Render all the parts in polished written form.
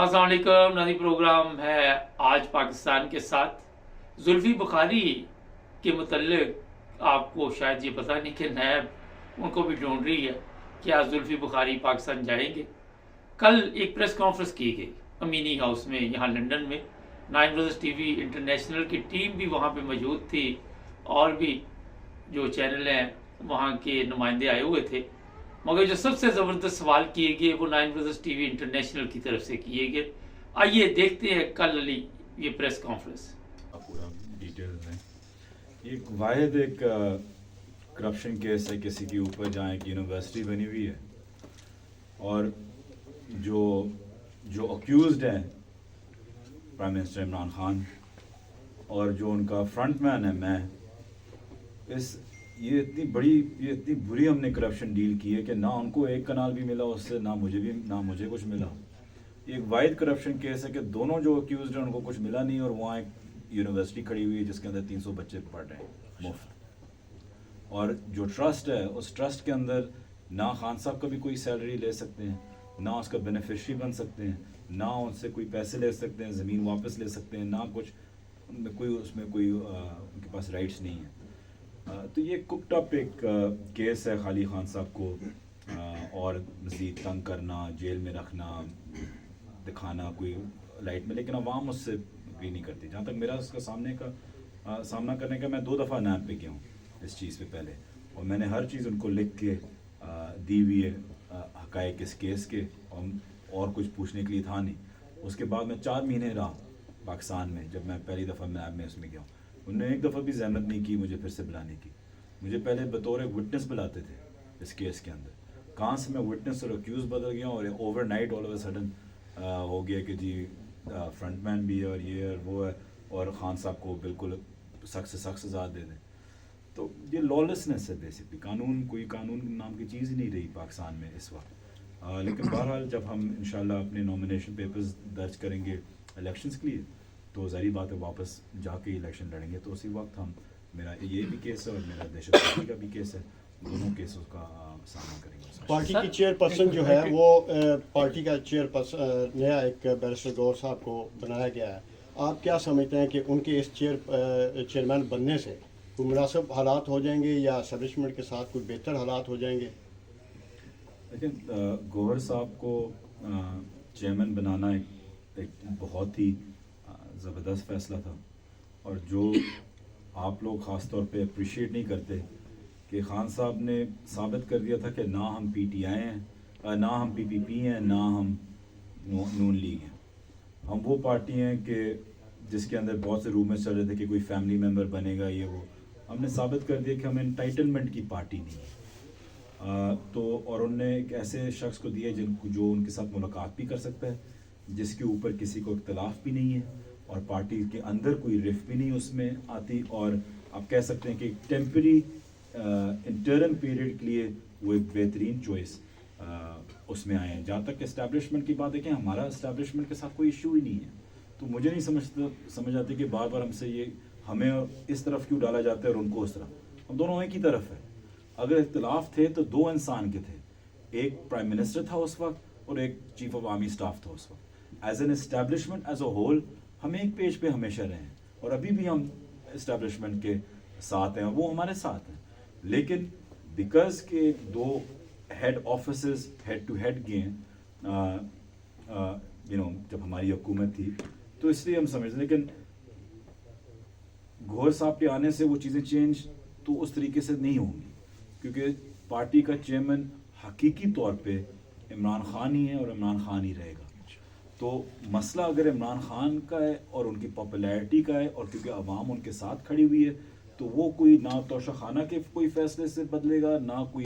अस्सलाम वालेकुम। नाज़रीन, प्रोग्राम है आज पाकिस्तान के साथ। जुल्फी बुखारी के मुतल्लिक आपको शायद ये पता नहीं कि नैब उनको भी ढूंढ रही है कि आज जुल्फी बुखारी पाकिस्तान जाएंगे। कल एक प्रेस कॉन्फ्रेंस की गई अमीनी हाउस में यहाँ लंदन में। 9 ब्रदर्स टीवी इंटरनेशनल की टीम भी वहाँ पे मौजूद थी और भी जो चैनल हैं वहाँ के नुमाइंदे आए हुए थे। मगर जो सबसे ज़बरदस्त सवाल किए गए वो 9 ब्रदर्स टीवी इंटरनेशनल की तरफ से किए गए। आइए देखते हैं कल वाली ये प्रेस कॉन्फ्रेंस। पूरा डिटेल में एक वाहिद एक करप्शन केस है किसी के ऊपर जहाँ एक यूनिवर्सिटी बनी हुई है और जो जो अक्यूज्ड हैं प्राइम मिनिस्टर इमरान खान और जो उनका फ्रंट मैन है मैं, ये इतनी बुरी हमने करप्शन डील की है कि ना उनको एक कनाल भी मिला उससे, ना मुझे कुछ मिला। एक वाइड करप्शन केस है कि दोनों जो अक्यूज्ड हैं उनको कुछ मिला नहीं और वहाँ एक यूनिवर्सिटी खड़ी हुई है जिसके अंदर 300 बच्चे पढ़ रहे हैं मुफ्त। और जो ट्रस्ट है उस ट्रस्ट के अंदर ना खान साहब का भी कोई सैलरी ले सकते हैं, ना उसका बेनिफिशरी बन सकते हैं, ना उनसे कोई पैसे ले सकते हैं, ज़मीन वापस ले सकते हैं, ना कुछ उसमें कोई उनके पास राइट्स नहीं है। तो ये कुकड अप एक केस है खाली खान साहब को और मज़ीद तंग करना, जेल में रखना, दिखाना कोई लाइट में, लेकिन अवाम उससे भी नहीं करती। जहाँ तक मेरा उसका सामना करने का, मैं 2 दफ़ा नैब पे गया हूँ इस चीज़ पे पहले, और मैंने हर चीज़ उनको लिख के दी हुई है हक़ाइक़ इस केस के, और कुछ पूछने के लिए था नहीं। उसके बाद मैं 4 महीने रहा पाकिस्तान में जब मैं पहली दफ़ा नैब में उसमें गया हूँ। उन्होंने एक दफ़ा भी ज़हमत नहीं की मुझे फिर से बुलाने की। मुझे पहले बतौर एक विटनेस बुलाते थे इस केस के अंदर, कहाँ से मैं विटनेस और अक्यूज़ बदल गया और overnight all of a sudden हो गया कि जी फ्रंटमैन भी है और ये और वो है और ख़ान साहब को बिल्कुल सख्त से सख्त सज़ा दे दें। तो ये लॉलेसनेस है बेसिकली। कोई कानून नाम की चीज़ ही नहीं रही पाकिस्तान में इस वक्त। लेकिन बहरहाल जब हम इंशाल्लाह अपने नॉमिनेशन पेपर्स दर्ज करेंगे इलेक्शंस के लिए तो ज़ाहिर बात है वापस जाके इलेक्शन लड़ेंगे, तो उसी वक्त हम, मेरा ये भी केस है और मेरा दहशतगर्दी का भी केस है, दोनों केसों का सामना करेंगे। पार्टी की चेयरपर्सन जो है वो पार्टी का चेयरपर्सन नया एक बैरिस्टर गौर साहब को बनाया गया है। आप क्या समझते हैं कि उनके इस चेयरमैन बनने से कोई मुनासिब हालात हो जाएंगे या एस्टेब्लिशमेंट के साथ कोई बेहतर हालात हो जाएंगे? लेकिन गौहर साहब को चेयरमैन बनाना एक बहुत ही ज़बरदस्त फ़ैसला था, और जो आप लोग ख़ास तौर पे अप्रिशिएट नहीं करते कि खान साहब ने साबित कर दिया था कि ना हम PTI हैं, ना हम PPP हैं, ना हम नून लीग हैं। हम वो पार्टी हैं कि जिसके अंदर बहुत से रूमर्स चल रहे थे कि कोई फैमिली मेम्बर बनेगा, ये वो। हमने साबित कर दिया कि हम एंटाइटलमेंट की पार्टी नहीं है। तो और उनने एक ऐसे शख्स को दिया जो उनके साथ मुलाकात भी कर सकता है, जिसके ऊपर किसी को इख्तलाफ भी नहीं है और पार्टी के अंदर कोई रिफ भी नहीं उसमें आती, और आप कह सकते हैं कि टेम्परी इंटरम पीरियड के लिए वो एक बेहतरीन चॉइस उसमें आए हैं। जहाँ तक इस्टेब्लिशमेंट की बात है कि हमारा इस्टेब्लिशमेंट के साथ कोई इशू ही नहीं है, तो मुझे नहीं समझ आती कि बार बार हमें इस तरफ क्यों डाला जाता है और उनको उस तरफ। हम दोनों एक ही तरफ है। अगर इख्तलाफ थे तो 2 इंसान के थे, एक प्राइम मिनिस्टर था उस वक्त और एक चीफ ऑफ आर्मी स्टाफ था उस वक्त। As an establishment as a whole हम एक पेज पे हमेशा रहे हैं और अभी भी हम इस्टेब्लिशमेंट के साथ हैं, वो हमारे साथ हैं। लेकिन बिकॉज के 2 head offices head to head गए जब हमारी हुकूमत थी, तो इसलिए हम समझते। लेकिन गौहर साहब के आने से वो चीज़ें चेंज तो उस तरीके से नहीं होंगी, क्योंकि पार्टी का चेयरमैन हकीकी तौर पे इमरान खान ही है और इमरान खान ही रहेगा। तो मसला अगर इमरान खान का है और उनकी पॉपुलैरिटी का है, और क्योंकि अवाम उनके साथ खड़ी हुई है, तो वो कोई ना तोशा खाना के कोई फैसले से बदलेगा, ना कोई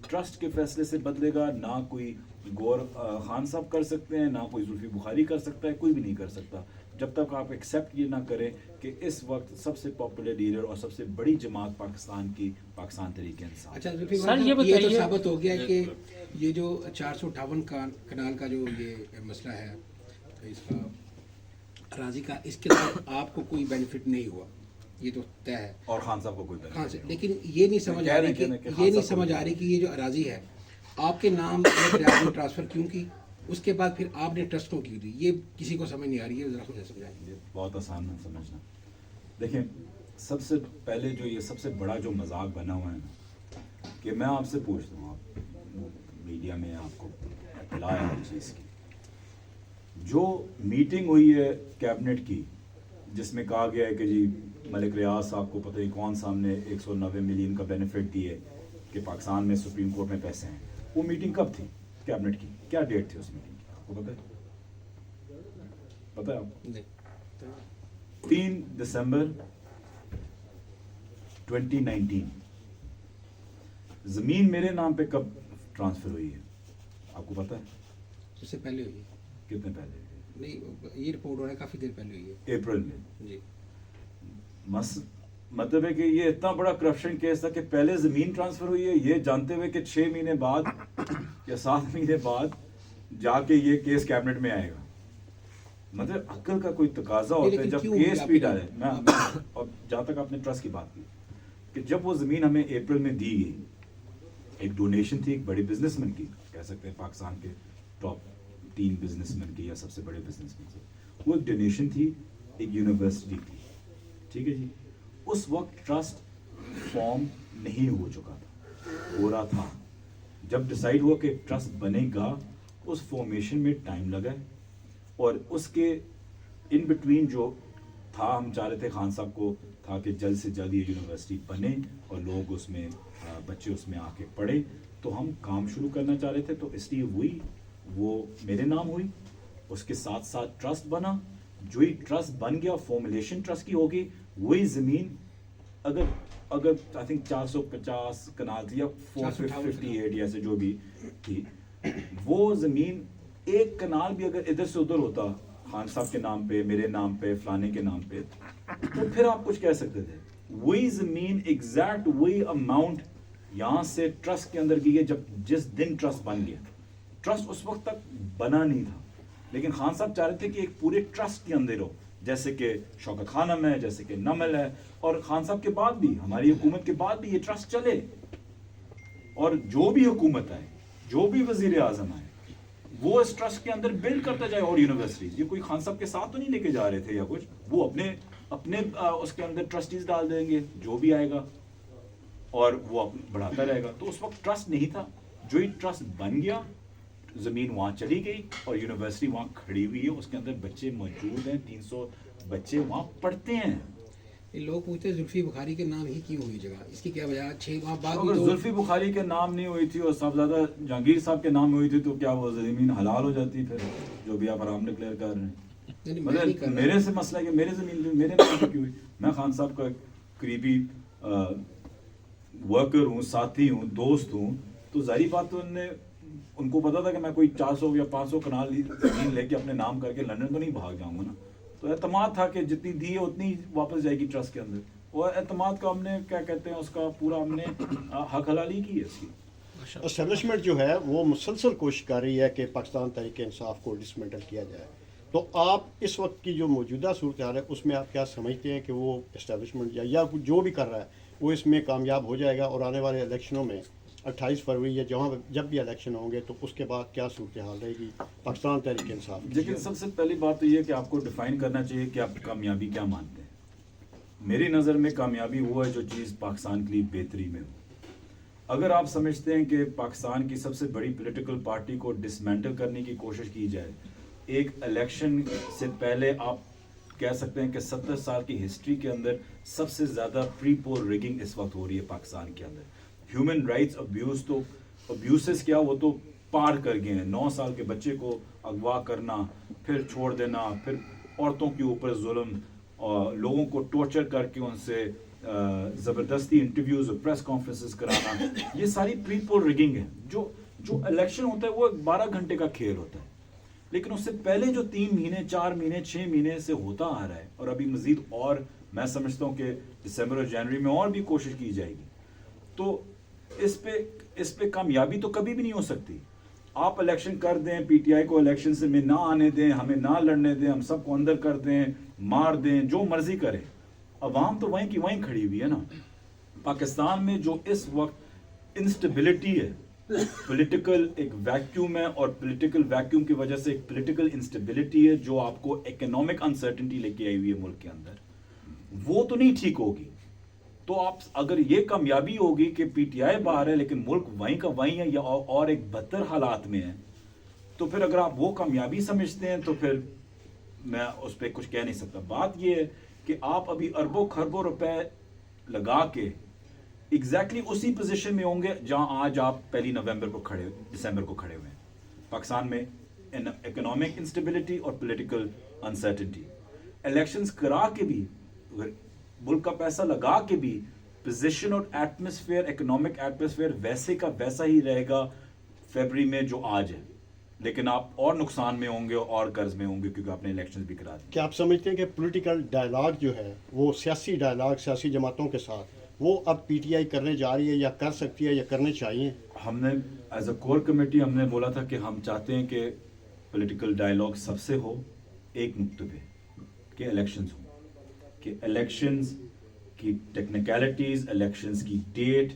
ट्रस्ट के फैसले से बदलेगा, ना कोई गौर खान साहब कर सकते हैं, ना कोई जुल्फी बुखारी कर सकता है, कोई भी नहीं कर सकता, जब तक आप एक्सेप्ट ये ना करें कि इस वक्त सबसे पॉपुलर लीडर और सबसे बड़ी जमात पाकिस्तान तरीके इंसाफ। अच्छा जुल्फी सर, ये ये तो बताइए- साबित हो गया कि ये जो 458 कनाल का जो ये मसला है इसका अराजी का, इसके तहत आपको कोई बेनिफिट नहीं हुआ, ये तो तय है। और खान साहब को कोई benefit खान से, नहीं लेकिन ये नहीं समझ आ रही कि खान ये नहीं साहब को समझ कोई आ रही कि ये जो अराजी है आपके नाम में ट्रांसफ़र क्यों की? اس کے بعد پھر آپ نے ٹرسٹ کیوں کی تھی؟ یہ کسی کو سمجھ نہیں آ رہی ہے، ذرا مجھے سمجھائیں. یہ بہت آسان ہے سمجھنا. دیکھیں سب سے پہلے جو یہ سب سے بڑا جو مذاق بنا ہوا ہے نا، کہ میں آپ سے پوچھتا ہوں، آپ میڈیا میں آپ کو اطلاع ہے ہر چیز کی، جو میٹنگ ہوئی ہے کیبنٹ کی جس میں کہا گیا ہے کہ جی ملک ریاض صاحب کو پتہ نہیں کون سا ہم نے 190 ملین کا بینیفٹ دیے کہ پاکستان میں سپریم کورٹ میں پیسے ہیں، وہ میٹنگ کب تھی کیبنٹ کی؟ کیا ڈیٹ تھی اس میٹنگ کی؟ آپ کو پتہ ہے؟ پتہ ہے آپ کو؟ نہیں. 3 دسمبر 2019. زمین میرے نام پہ کب ٹرانسفر ہوئی ہے آپ کو پتہ ہے؟ اس سے پہلے ہوئی ہے. کتنے پہلے؟ نہیں، یہ رپورٹ ہو رہا ہے کافی دیر پہلے ہوئی ہے. اپریل میں. جی. مطلب ہے کہ یہ اتنا بڑا کرپشن کیس تھا کہ پہلے زمین ٹرانسفر ہوئی ہے یہ جانتے ہوئے کہ 6 مہینے بعد یا 7 مہینے بعد جا کے یہ کیس کیبنٹ میں آئے گا. مطلب عقل کا کوئی تقاضا ہوتا ہے جب کیس بھی ڈالے. میں اور جہاں تک آپ نے ٹرسٹ کی بات کی کہ جب وہ زمین ہمیں اپریل میں دی گئی، ایک ڈونیشن تھی ایک بڑے بزنس مین کی، کہہ سکتے ہیں پاکستان کے ٹاپ 3 بزنس مین کی یا سب سے بڑے بزنس مین سے، وہ ایک ڈونیشن تھی ایک یونیورسٹی کی. ٹھیک ہے جی. اس وقت ٹرسٹ فارم نہیں ہو چکا تھا، ہو رہا تھا. جب ڈیسائیڈ ہوا کہ ٹرسٹ بنے گا اس فارمیشن میں ٹائم لگا ہے، اور اس کے ان بٹوین جو تھا ہم چاہ رہے تھے خان صاحب کو تھا کہ جلد سے جلد یہ یونیورسٹی بنے اور لوگ اس میں بچے اس میں آ کے پڑھے، تو ہم کام شروع کرنا چاہ رہے تھے. تو اس لیے ہوئی وہ میرے نام ہوئی، اس کے ساتھ ساتھ ٹرسٹ بنا. جو ہی ٹرسٹ بن گیا فارمولیشن ٹرسٹ کی ہوگی، وہی زمین اگر آئی تھنک 450 کنال تھی یا 458 یا سے جو بھی تھی، وہ زمین ایک کنال بھی اگر ادھر سے ادھر ہوتا خان صاحب کے نام پہ، میرے نام پہ، فلانے کے نام پہ، تو پھر آپ کچھ کہہ سکتے تھے. وہی زمین ایگزیکٹ وہی اماؤنٹ یہاں سے ٹرسٹ کے اندر کی ہے جس دن ٹرسٹ بن گیا. ٹرسٹ اس وقت تک بنا نہیں تھا، لیکن خان صاحب چاہ رہے تھے کہ ایک پورے ٹرسٹ کے اندر ہو، جیسے کہ شوکت خانم ہے، جیسے کہ نمل ہے، اور خان صاحب کے بعد بھی ہماری حکومت کے بعد بھی یہ ٹرسٹ چلے، اور جو بھی حکومت آئے، جو بھی وزیر اعظم آئے، وہ اس ٹرسٹ کے اندر بلڈ کرتا جائے. اور یونیورسٹیز یہ کوئی خان صاحب کے ساتھ تو نہیں لے کے جا رہے تھے یا کچھ، وہ اپنے اس کے اندر ٹرسٹیز ڈال دیں گے جو بھی آئے گا اور وہ بڑھاتا رہے گا. تو اس وقت ٹرسٹ نہیں تھا. جو ہی ٹرسٹ بن گیا زمین وہاں چلی گئی اور یونیورسٹی وہاں کھڑی ہوئی ہے، اس کے اندر بچے موجود ہیں، 300 بچے وہاں پڑھتے ہیں. لوگ پوچھتے ہیں زلفی بخاری کے نام ہی کیوں ہوئی جگہ، اس کی کیا وجہ؟ 6 ماہ بعد اگر زلفی بخاری کے نام نہیں ہوئی تھی اور صاحبزادہ جہانگیر صاحب کے نام ہوئی تھی تو کیا وہ زمین حلال ہو جاتی؟ پھر جو بھی آپ حرام ڈکلیئر کر رہے ہیں. مطلب میرے سے مسئلہ ہے کہ میرے زمین میرے نام پہ کیوں ہوئی؟ میں خان صاحب کا قریبی ورکر ہوں، ساتھی ہوں، دوست ہوں، تو ظاہری بات تو ان کو پتا تھا کہ میں کوئی 400 یا 500 کنال زمین لے کے اپنے نام کر کے لندن تو نہیں بھاگ جاؤں گا نا. تو اعتماد تھا کہ جتنی دی ہے اتنی واپس جائے گی ٹرسٹ کے اندر، اور اعتماد کا ہم نے کیا کہتے ہیں اس کا پورا ہم نے حق حلالی کی ہے. اس کی اسٹیبلشمنٹ جو ہے وہ مسلسل کوشش کر رہی ہے کہ پاکستان تحریک انصاف کو ڈسمنٹل کیا جائے. تو آپ اس وقت کی جو موجودہ صورتحال ہے اس میں آپ کیا سمجھتے ہیں کہ وہ اسٹیبلشمنٹ یا جو بھی کر رہا ہے وہ اس میں کامیاب ہو جائے گا، اور آنے والے الیکشنوں میں 28 فروری یا جب بھی الیکشن ہوں گے تو اس کے بعد کیا صورتحال رہے گی پاکستان تحریک انصاف؟ لیکن سب سے پہلی بات تو یہ ہے کہ آپ کو ڈیفائن کرنا چاہیے کہ آپ کامیابی کیا مانتے ہیں. میری نظر میں کامیابی وہ ہے جو چیز پاکستان کے لیے بہتری میں ہو. اگر آپ سمجھتے ہیں کہ پاکستان کی سب سے بڑی پولیٹیکل پارٹی کو ڈسمینٹل کرنے کی کوشش کی جائے، ایک الیکشن سے پہلے آپ کہہ سکتے ہیں کہ 70 سال کی ہسٹری کے اندر سب سے زیادہ پری پول ریگنگ اس وقت ہو رہی ہے پاکستان کے اندر. ہیومن رائٹس ابیوز تو ابیوسز کیا وہ تو پار کر گئے ہیں. 9 سال کے بچے کو اغوا کرنا، پھر چھوڑ دینا، پھر عورتوں کے اوپر ظلم، اور لوگوں کو ٹورچر کر کے ان سے زبردستی انٹرویوز اور پریس کانفرنسز کرانا، یہ ساری پری پول ریگنگ ہے. جو الیکشن ہوتا ہے وہ 12 گھنٹے کا کھیل ہوتا ہے، لیکن اس سے پہلے جو 3 مہینے 4 مہینے 6 مہینے سے ہوتا آ رہا ہے، اور ابھی مزید اور میں سمجھتا ہوں کہ دسمبر اور جنوری میں اور بھی کوشش کی جائے گی. تو اس پہ کامیابی تو کبھی بھی نہیں ہو سکتی. آپ الیکشن کر دیں، پی ٹی آئی کو الیکشن سے میں نہ آنے دیں، ہمیں نہ لڑنے دیں، ہم سب کو اندر کر دیں، مار دیں، جو مرضی کریں، عوام تو وہیں کی وہیں کھڑی ہوئی ہے نا. پاکستان میں جو اس وقت انسٹیبلٹی ہے पॉलिटिकल एक वैक्यूम है और पॉलिटिकल वैक्यूम की वजह से एक पॉलिटिकल इंस्टेबिलिटी है जो आपको इकोनॉमिक अनसर्टेनिटी लेके आई हुई है मुल्क के अंदर, वो तो नहीं ठीक होगी। तो आप अगर ये कामयाबी होगी कि पीटीआई बाहर है लेकिन मुल्क वहीं का वहीं है या और एक बदतर हालात में है, तो फिर अगर आप वो कामयाबी समझते हैं तो फिर मैं उस पर कुछ कह नहीं सकता। बात ये है कि आप अभी अरबों खरबों रुपए लगा के एग्जैक्टली उसी पोजीशन में होंगे जहां आज आप 1 नवंबर को दिसंबर को खड़े हुए हैं। पाकिस्तान में इकोनॉमिक इंस्टेबिलिटी और पॉलिटिकल अनसर्टेनिटी, इलेक्शंस करा के भी, मुल्क का पैसा लगा के भी पोजीशन और एटमॉस्फेयर, इकोनॉमिक एटमॉस्फेयर वैसे का वैसा ही रहेगा फरवरी में जो आज है, लेकिन आप और नुकसान में होंगे और कर्ज में होंगे क्योंकि आपने इलेक्शंस भी करा दिए। क्या आप समझते हैं कि पॉलिटिकल डायलॉग जो है वो सियासी डायलॉग सियासी जमातों के साथ वो अब पीटीआई करने जा रही है या कर सकती है या करने चाहिए? हमने एज अ कोर कमेटी हमने बोला था कि हम चाहते हैं कि पॉलिटिकल डायलॉग सबसे हो एक नुक्ते पे कि इलेक्शंस हो, कि इलेक्शंस की टेक्निकलिटीज, इलेक्शंस की डेट,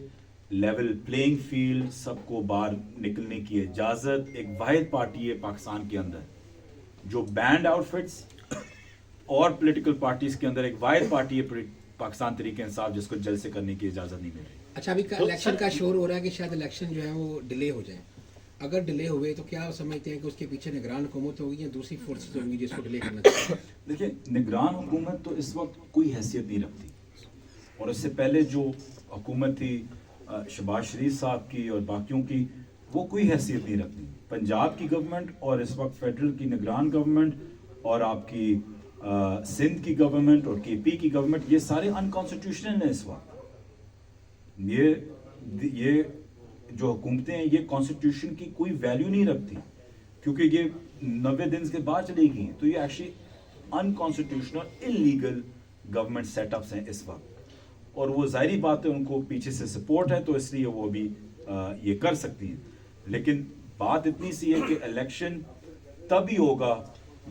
लेवल प्लेइंग फील्ड, सबको बाहर निकलने की इजाज़त। एक वाहिद पार्टी है पाकिस्तान के अंदर जो बैंड आउटफिट्स और पॉलिटिकल पार्टीज के अंदर एक वाहिद पार्टी है पाकिस्तान तरीके इंसाफ जिसको जल्द से करने की इजाज़त नहीं मिल रही। अच्छा, अभी इलेक्शन का शोर हो रहा है कि शायद इलेक्शन जो है वो डिले हो जाए। अगर डिले हुए तो क्या समझते हैं कि उसके पीछे निगरान हुकूमत होगी या दूसरी फोर्सेस होंगी जिसको डिले करना चाहिए? देखिए, निगरान हुकूमत तो इस वक्त कोई हैसियत नहीं रखती, और इससे पहले जो हुकूमत थी शहबाज शरीफ साहब की और बाकियों की, वो कोई हैसियत नहीं रखती। पंजाब की गवर्नमेंट और इस वक्त फेडरल की निगरान गवर्नमेंट और आपकी सिंध की गवर्नमेंट और केपी की गवर्नमेंट, ये सारे अनकॉन्स्टिट्यूशनल हैं इस वक्त। ये जो हुकूमतें हैं ये कॉन्स्टिट्यूशन की कोई वैल्यू नहीं रखती क्योंकि ये 90 दिन के बाद चलेगी, तो ये actually unconstitutional illegal government setups हैं इस वक्त, और वो जाहिर बात है उनको पीछे से सपोर्ट है तो इसलिए वो भी ये कर सकती हैं। लेकिन बात इतनी सी है कि इलेक्शन तभी होगा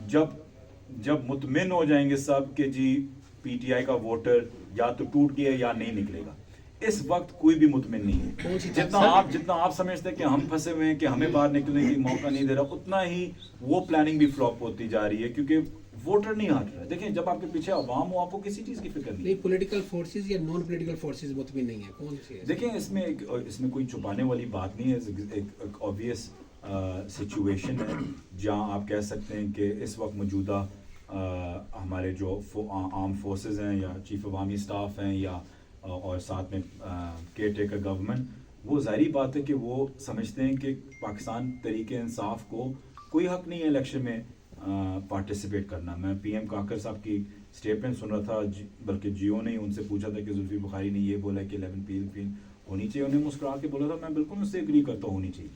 जब मुतमिन हो जाएंगे सब कि जी पीटीआई का वोटर या तो टूट गया या नहीं निकलेगा। इस वक्त कोई भी मुतमिन नहीं है। जितना आप समझते हैं कि हम फंसे हुए हैं कि हमें बाहर निकलने की मौका नहीं दे रहा, उतना ही वो प्लानिंग भी फ्लॉप होती जा रही है क्योंकि वोटर नहीं हट रहा। देखिए, जब आपके पीछे अवाम हो आपको किसी चीज की फिक्र नहीं। पॉलिटिकल फोर्सेस या नॉन पॉलिटिकल फोर्सेस मुतमिन नहीं है, कौन सी है? देखिए, इसमें कोई छुपाने वाली बात नहीं है। एक ऑब्वियस सिचुएशन है जहां आप कह सकते हैं कि इस वक्त मौजूदा हमारे जो आर्म फोर्सेस हैं या चीफ अवामी स्टाफ हैं या और साथ में केयर टेकर गवर्नमेंट, वो जाहिर बात है कि वो समझते हैं कि पाकिस्तान तरीके इंसाफ को कोई हक नहीं है इलेक्शन में पार्टिसिपेट करना। मैं पीएम काकर साहब की स्टेटमेंट सुन रहा था, बल्कि जियो ने उनसे पूछा था कि जुल्फी बुखारी ने ये बोला कि 11 पीएम होनी चाहिए, उन्हें मुस्कुरा के बोला था मैं बिल्कुल उससे एग्री करता हूँ, होनी चाहिए।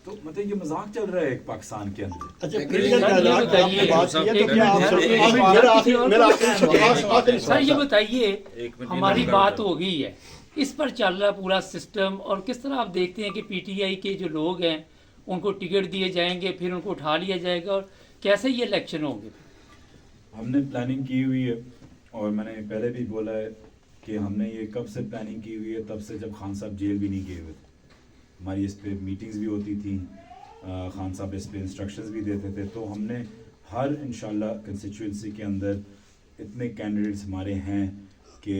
तो मतलब ये मजाक चल रहा है एक पाकिस्तान के अंदर। अच्छा, सर ये बताइए, हमारी बात हो गई है, इस पर चल रहा पूरा सिस्टम, और किस तरह आप देखते हैं कि पीटीआई के जो लोग हैं उनको टिकट दिए जाएंगे, फिर उनको उठा लिया जाएगा, और कैसे ये इलेक्शन होंगे? हमने प्लानिंग की हुई है और मैंने पहले भी बोला है कि हमने ये कब से प्लानिंग की हुई है, तब से जब खान साहब जेल भी नहीं गए हुए थे। हमारी इस पे मीटिंग्स भी होती थी, खान साहब इस पे इंस्ट्रक्शंस भी देते थे। तो हमने हर इंशाल्लाह कंस्टिट्यूंसी के अंदर इतने कैंडिडेट्स हमारे हैं कि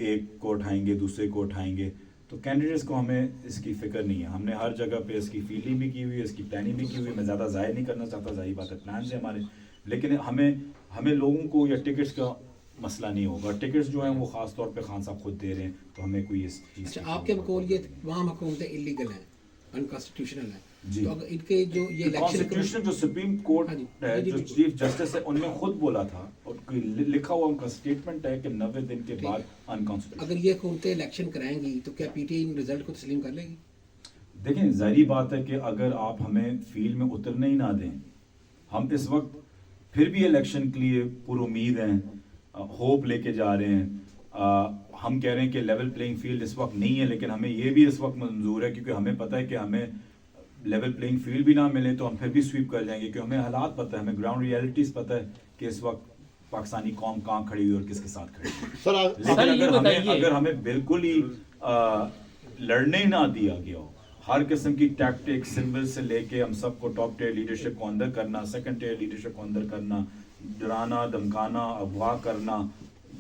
एक को उठाएंगे दूसरे को उठाएंगे, तो कैंडिडेट्स को हमें इसकी फ़िक्र नहीं है। हमने हर जगह पे इसकी फील्डिंग भी की हुई है, इसकी प्लानिंग भी की हुई है। मैं ज़्यादा ज़ाहिर नहीं करना चाहता, ज़ाहिर बात है प्लान है हमारे, लेकिन हमें लोगों को या टिकट्स का मसला नहीं होगा। टिकट्स जो हैं वो ख़ास तौर पे खान साहब खुद दे रहे हैं, तो हमें कोई इस चीज़। अच्छा, आपके बकौल ये तमाम हुकूमतें इलीगल हैं, अनकॉन्स्टिट्यूशनल हैं, जी। तो अगर इनके जो ये कॉन्स्टिट्यूशन जो सुप्रीम कोर्ट है, जो चीफ जस्टिस है, उन्होंने खुद बोला था और लिखा हुआ उनका स्टेटमेंट है कि 90 दिन के बाद अनकॉन्स्टिट्यूशनल। अगर ये हुकूमतें इलेक्शन कराएंगी तो क्या पीटीआई इन रिजल्ट को तस्लीम कर लेगी? देखें, जाहिर बात है कि अगर आप हमें फील्ड में उतरने ही ना दें, हम इस वक्त फिर भी इलेक्शन के लिए पुरुमीद हैं, होप लेके जा रहे हैं। हम कह रहे हैं कि लेवल प्लेइंग फील्ड इस वक्त नहीं है, लेकिन हमें ये भी इस वक्त मंजूर है क्योंकि हमें पता है कि हमें लेवल प्लेइंग फील्ड भी ना मिले तो हम फिर भी स्वीप कर जाएंगे, क्योंकि हमें हालात पता है, हमें ग्राउंड रियलिटीज़ पता है कि इस वक्त पाकिस्तानी कौम कहाँ खड़ी हुई और किसके साथ खड़ी हुई। लेकिन अगर हमें बिल्कुल ही लड़ने ही ना दिया गया हो। हर किस्म की टैक्टिक सिंबल से लेके हम सबको टॉप टियर लीडरशिप को अंदर करना, सेकंड टियर लीडरशिप को अंदर करना, डराना धमकाना, अगवा करना,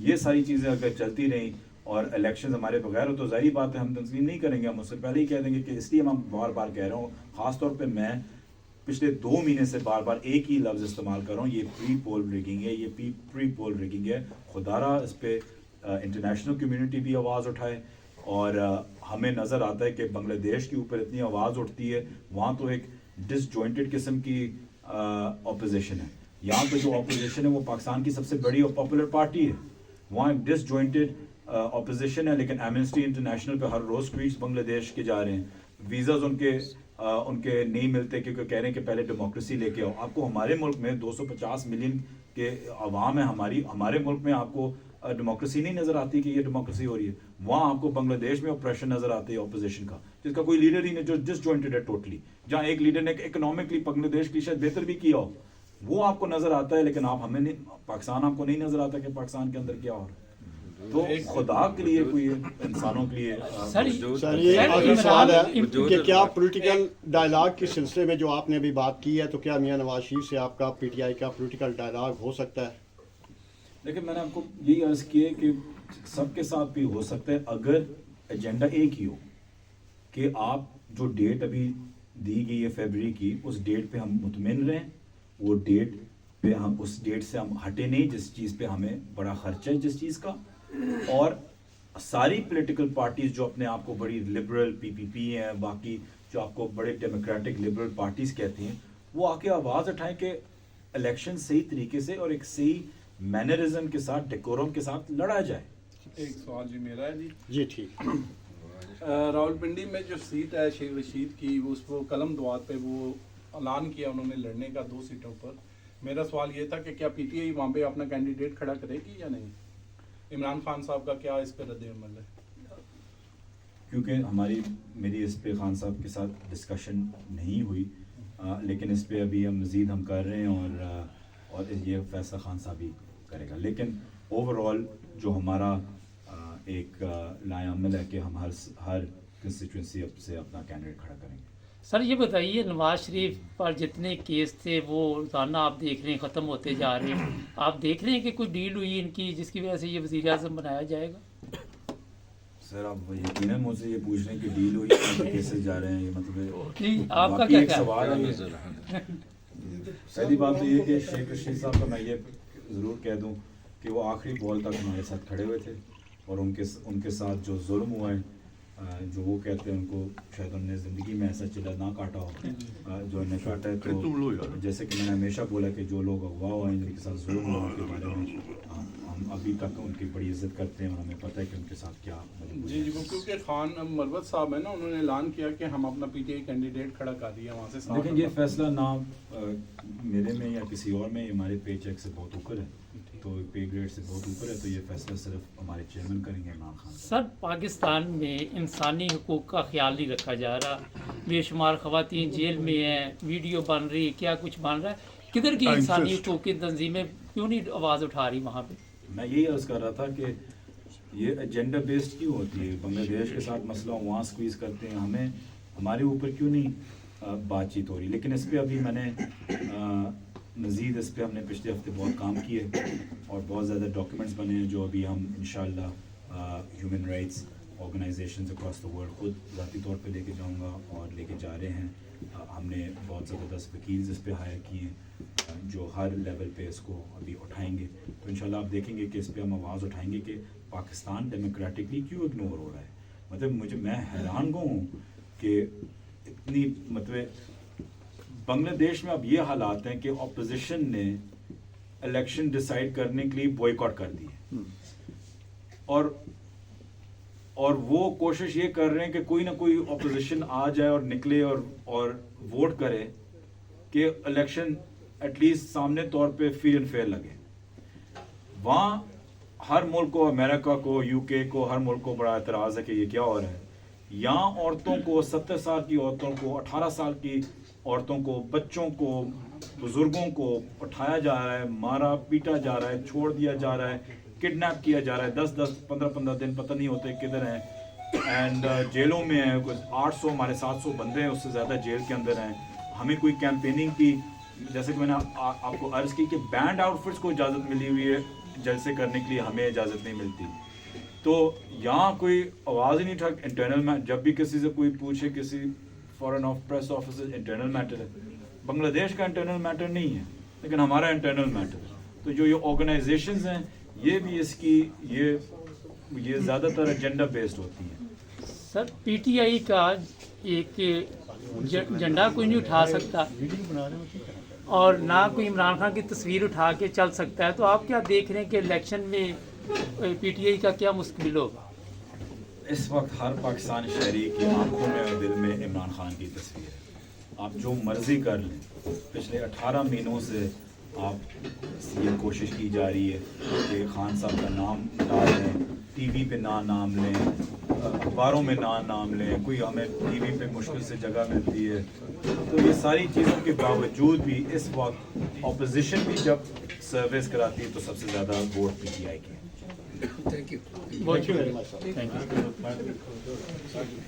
ये सारी चीज़ें अगर चलती रहीं और इलेक्शन हमारे बगैर हो तो ज़ाहिर बात है हम तस्लीम नहीं करेंगे। हम उससे पहले ही कह देंगे कि इसलिए मैं बार बार कह रहा हूँ, ख़ासतौर पे मैं पिछले 2 महीने से बार बार एक ही लफ्ज़ इस्तेमाल कर रहा हूँ, ये प्री पोल रिगिंग है, ये प्री पोल रिगिंग है। खुदारा इस पर इंटरनेशनल कम्युनिटी भी आवाज़ उठाए और हमें नज़र आता है कि बांग्लादेश के ऊपर इतनी आवाज़ उठती है, वहाँ तो एक डिसजॉइंटेड किस्म की अपोजिशन है। यहाँ पे जो अपोजिशन है वो पाकिस्तान की सबसे बड़ी और पॉपुलर पार्टी है, वहाँ एक डिसजॉइंटेड अपोजिशन है। लेकिन एमनेस्टी इंटरनेशनल पे हर रोज़ ट्वीट्स बांग्लादेश के जा रहे हैं, वीज़ाज उनके नहीं मिलते क्योंकि कह रहे हैं कि पहले डेमोक्रेसी लेके आओ। आपको हमारे मुल्क में 250 मिलियन के अवाम है, हमारे मुल्क में आपको डेमोक्रेसी नहीं नज़र आती कि ये डेमोक्रेसी हो रही है। वहाँ आपको बांग्लादेश में ऑपरेशन नज़र आती है अपोजिशन का, जिसका कोई लीडर ही नहीं, जो डिसजॉइंटेड है टोटली। जहाँ एक लीडर ने इकोनॉमिकली बांग्लादेश की शायद बेहतर भी किया हो, वो आपको नज़र आता है, लेकिन आप हमें नहीं, पाकिस्तान आपको नहीं नज़र आता कि पाकिस्तान के अंदर क्या हो रहा है। तो खुदा के लिए कोई इंसानों के लिए सर ये आखिरी सवाल है कि क्या पॉलिटिकल डायलॉग के सिलसिले में जो आपने अभी बात की है, तो क्या मियां नवाज शरीफ से आपका पीटीआई का पॉलिटिकल डायलॉग हो सकता है? लेकिन मैंने आपको यही अर्ज किया कि सबके साथ भी हो सकता है अगर एजेंडा एक ही हो कि आप जो डेट अभी दी गई है फरवरी की, उस डेट पे हम मुतमिन रहें, वो डेट पे हम उस डेट से हम हटे नहीं जिस चीज़ पे हमें बड़ा खर्चा है जिस चीज़ का। और सारी पॉलिटिकल पार्टीज जो अपने आप को बड़ी लिबरल पीपीपी हैं, बाकी जो आपको बड़े डेमोक्रेटिक लिबरल पार्टीज कहती हैं, वो आके आवाज़ उठाएं कि इलेक्शन सही तरीके से और एक सही मैनरिज्म के साथ, डेकोरम के साथ लड़ा जाए। एक सवाल जी मेरा है जी ठीक। रावलपिंडी में जो सीट है शेख रशीद की, वो उसको कलम दुआत पे वो ऐलान किया उन्होंने लड़ने का 2 सीटों पर। मेरा सवाल ये था कि क्या पीटीआई वहाँ पे अपना कैंडिडेट खड़ा करेगी या नहीं? इमरान खान साहब का क्या इस पर रद्द-ए-अमल है? क्योंकि मेरी इस पे खान साहब के साथ डिस्कशन नहीं हुई, लेकिन इस पे अभी मज़ीद हम कर रहे हैं और ये फैसला खान साहब ही करेगा। लेकिन ओवरऑल जो हमारा एक लाएअमल है कि हम हर कंस्टिट्यूंसी से अपना कैंडिडेट खड़ा करेंगे। सर ये बताइए, नवाज शरीफ पर जितने केस थे वो रोज़ाना आप देख रहे हैं ख़त्म होते जा रहे हैं, आप देख रहे हैं कि कोई डील हुई इनकी जिसकी वजह से ये वज़ीर आज़म बनाया जाएगा? सर आप यकीनन मुझसे ये पूछ रहे हैं कि डील हुई है, केसेस जा रहे हैं, ये मतलब नहीं, आपका क्या एक सवाल है। पहली बात तो ये कि शेख रशीद साहब को मैं ये ज़रूर कह दूं कि वो आखिरी बॉल तक हमारे साथ खड़े हुए थे और उनके साथ जो जुल्म हुआ है, जो वो कहते हैं उनको शायद उन्होंने ज़िंदगी में ऐसा चिल्ला ना काटा हो जो उन्होंने काटा है। तो जैसे कि मैंने हमेशा बोला कि जो लोग अगवा हुए हैं, जिनके साथ जुल्म हुआ, उनके बारे में हम अभी तक उनकी बड़ी इज्जत करते हैं और हमें पता है कि उनके साथ क्या जी जी, क्योंकि खान मरवत साहब है ना, उन्होंने ऐलान किया कि हम अपना पीटीआई कैंडिडेट खड़ा कर दिया वहाँ से। लेकिन ये फैसला ना मेरे में या किसी और में, हमारे पे चेक से बहुत ऊपर है, तो पे ग्रेड से बहुत ऊपर है, तो ये फैसला सिर्फ हमारे चेयरमैन करेंगे, इमरान खान। सर पाकिस्तान में इंसानी हुकूक का ख्याल नहीं रखा जा रहा, बेशुमार ख़वातीन जेल में हैं, वीडियो बन रही है, क्या कुछ बन रहा है, किधर की इंसानी हुकूक की तंजीमें क्यों नहीं आवाज़ उठा रही वहाँ पे? मैं यही अर्ज़ कर रहा था कि ये एजेंडा बेस्ड क्यों होती है? बांग्लादेश के साथ मसला वहाँ स्क्वीज़ करते हैं, हमें हमारे ऊपर क्यों नहीं बातचीत हो रही? लेकिन इस पर अभी मैंने मज़ीद इस पर हमने पिछले हफ्ते बहुत काम किए और बहुत ज़्यादा डॉक्यूमेंट्स बने हैं जो अभी हम इंशाअल्लाह human rights organisations across the world खुद ज़ाती तौर पे लेके जाऊंगा और लेके जा रहे हैं। हमने बहुत ज़बरदस्त वकील इस पे हायर किए हैं जो हर लेवल पे इसको अभी उठाएंगे। तो इंशाल्लाह आप देखेंगे कि इस पे हम आवाज़ उठाएंगे कि पाकिस्तान डेमोक्रेटिकली क्यों इग्नोर हो रहा है। मतलब मैं हैरान हूँ कि इतनी बांग्लादेश में अब ये हालात हैं कि अपोजिशन ने इलेक्शन डिसाइड करने के लिए बॉयकॉट कर दिए और वो कोशिश ये कर रहे हैं कि कोई ना कोई अपोजिशन आ जाए और निकले और वोट करे कि इलेक्शन एटलीस्ट सामने तौर पे फ्री एंड फेयर लगे। वहाँ हर मुल्क को, अमेरिका को, यूके को, हर मुल्क को बड़ा एतराज़ है कि ये क्या हो रहा है। यहाँ औरतों को, 70 साल की औरतों को, 18 साल की औरतों को, बच्चों को, बुजुर्गों को उठाया जा रहा है, मारा पीटा जा रहा है, छोड़ दिया जा रहा है, किडनैप किया जा रहा है, 10-10, 15-15 दिन पता नहीं होते किधर हैं। एंड जेलों में हैं, कुछ 800 हमारे 700 बंदे हैं, उससे ज़्यादा जेल के अंदर हैं. हमें कोई कैंपेनिंग की, जैसे कि मैंने आपको अर्ज़ की कि बैंड आउटफिट्स को इजाज़त मिली हुई है जलसे करने के लिए, हमें इजाज़त नहीं मिलती. तो यहाँ कोई आवाज़ ही नहीं उठा. इंटरनल, जब भी किसी से कोई पूछे, किसी foreign press officer, internal matter है. बांग्लादेश का इंटरनल मैटर नहीं है, लेकिन हमारा इंटरनल मैटर है. तो जो ये ऑर्गेनाइजेशंस हैं, ये भी इसकी ये ज़्यादातर एजेंडा बेस्ड होती हैं. सर पीटीआई का एक झंडा कोई नहीं उठा सकता और ना कोई इमरान खान की तस्वीर उठा के चल सकता है, तो आप क्या देख रहे हैं कि इलेक्शन में पीटीआई का क्या मुस्तकबिल होगा? इस वक्त हर पाकिस्तानी शहरी की आंखों में और दिल में इमरान खान की तस्वीर है. आप जो मर्जी कर लें, पिछले 18 महीनों से आप ये कोशिश की जा रही है कि खान साहब का नाम डाल लें, टीवी पे नाम लें, अखबारों में नाम लें, कोई हमें टीवी पे मुश्किल से जगह मिलती है. तो ये सारी चीज़ों के बावजूद भी इस वक्त अपोजिशन भी जब सर्विस कराती है तो सबसे ज़्यादा वोट पीटीआई के. Thank you. बहुत Thank you very much, sir. Thank you.